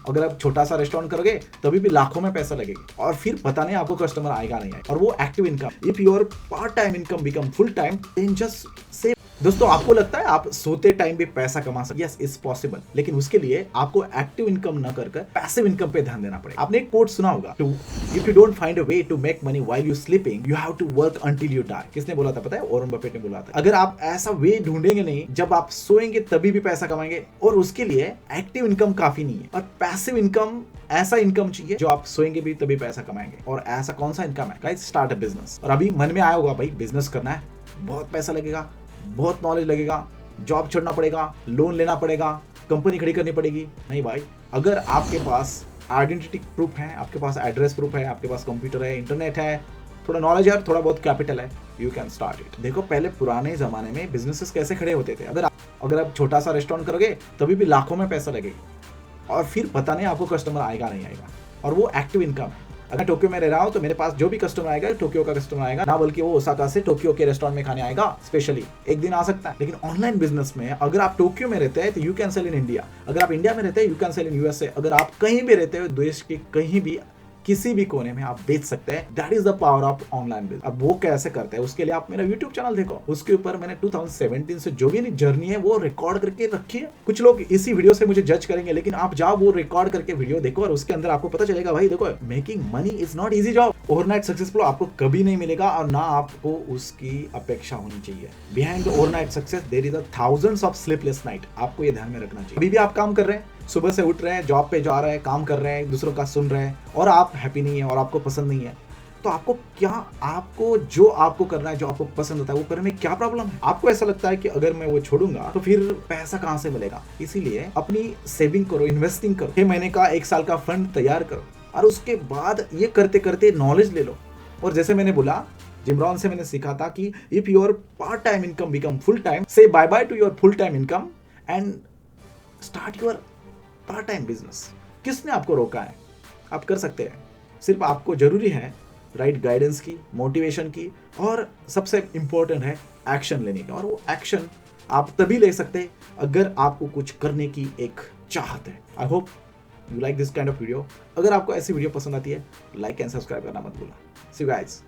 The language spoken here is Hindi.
अगर आप छोटा सा रेस्टोरेंट करोगे तभी भी लाखों में पैसा लगेगा और फिर पता नहीं आपको कस्टमर आएगा नहीं आएगा। और वो active income, if your part time income become full time, then just से दोस्तों आपको लगता है आप सोते टाइम भी पैसा कमा सकते? यस, इट्स पॉसिबल, लेकिन उसके लिए आपको एक्टिव इनकम न कर पैसिव इनकम पे ध्यान देना पड़ेगा। आपने एक कोट सुना होगा, if you don't find a way to make money while you sleeping, you have to work until you die. किसने बोला था पता है? वॉरेन बफेट ने बोला था। अगर आप ऐसा वे ढूंढेंगे नहीं जब आप सोएंगे तभी भी पैसा कमाएंगे, और उसके लिए एक्टिव इनकम काफी नहीं है, और पैसिव इनकम ऐसा इनकम चाहिए जो आप सोएंगे भी तभी पैसा कमाएंगे। और ऐसा कौन सा इनकम है? Guys, start a business. और अभी मन में आया होगा भाई बिजनेस करना है, बहुत पैसा लगेगा, बहुत नॉलेज लगेगा, जॉब छोड़ना पड़ेगा, लोन लेना पड़ेगा, कंपनी खड़ी करनी पड़ेगी। नहीं भाई, अगर आपके पास आइडेंटिटी प्रूफ है, आपके पास एड्रेस प्रूफ है, आपके पास कंप्यूटर है, इंटरनेट है, थोड़ा नॉलेज है, थोड़ा बहुत कैपिटल है, यू कैन स्टार्ट इट। देखो पहले पुराने जमाने में बिजनेसेस कैसे खड़े होते थे। अगर आप छोटा सा रेस्टोरेंट करोगे तभी भी लाखों में पैसा लगेगा और फिर पता नहीं आपको कस्टमर आएगा नहीं आएगा। और वो एक्टिव इनकम है। अगर टोक्यो में रह रहा हूं तो मेरे पास जो भी कस्टमर आएगा टोक्यो का कस्टमर आएगा ना, बल्कि वो ओसाका से टोक्यो के रेस्टोरेंट में खाने आएगा स्पेशली, एक दिन आ सकता है। लेकिन ऑनलाइन बिजनेस में अगर आप टोक्यो में रहते हैं तो you can sell in India, अगर आप इंडिया में रहते हैं you can sell in USA, अगर आप कहीं भी रहते हो देश के कहीं भी किसी भी कोने में आप बेच सकते हैं। That is the power of online business. अब वो कैसे करते हैं उसके लिए आप मेरा यूट्यूब चैनल देखो, उसके ऊपर मैंने 2017 से जो भी जर्नी है वो रिकॉर्ड करके रखी है। कुछ लोग इसी वीडियो से मुझे जज करेंगे, लेकिन आप जाओ वो रिकॉर्ड करके वीडियो देखो और उसके अंदर आपको पता चलेगा भाई देखो, making money is not easy job. Overnight successful आपको कभी नहीं मिलेगा और ना आपको उसकी अपेक्षा होनी चाहिए। Behind the overnight success there is thousands of sleepless night. आपको ये ध्यान में रखना चाहिए। अभी भी आप काम कर रहे हैं, सुबह से उठ रहे हैं, जॉब पे जा रहे हैं, काम कर रहे हैं, दूसरों का सुन रहे हैं और आप हैप्पी नहीं है और आपको पसंद नहीं है, तो आपको जो आपको करना है, जो आपको पसंद होता है वो करने में क्या प्रॉब्लम है? आपको ऐसा लगता है कि अगर मैं वो छोड़ूंगा तो फिर पैसा कहां से मिलेगा? इसीलिए अपनी सेविंग करो, इन्वेस्टिंग करो, 6 महीने का 1 साल का फंड तैयार करो और उसके बाद ये करते करते नॉलेज ले लो। और जैसे मैंने बोला, जिम रॉन से मैंने सीखा था कि if your part time income become full time, say bye bye to your full time income and start your part time business. किसने आपको रोका है? आप कर सकते हैं। सिर्फ आपको जरूरी है राइट गाइडेंस की, मोटिवेशन की, और सबसे इंपॉर्टेंट है एक्शन लेने का। और वो एक्शन आप तभी ले सकते हैं अगर आपको कुछ करने की एक चाहत है। I hope you like this kind of video. अगर आपको ऐसी वीडियो पसंद आती है, लाइक एंड सब्सक्राइब करना मत भूलना। सी यू गाइस।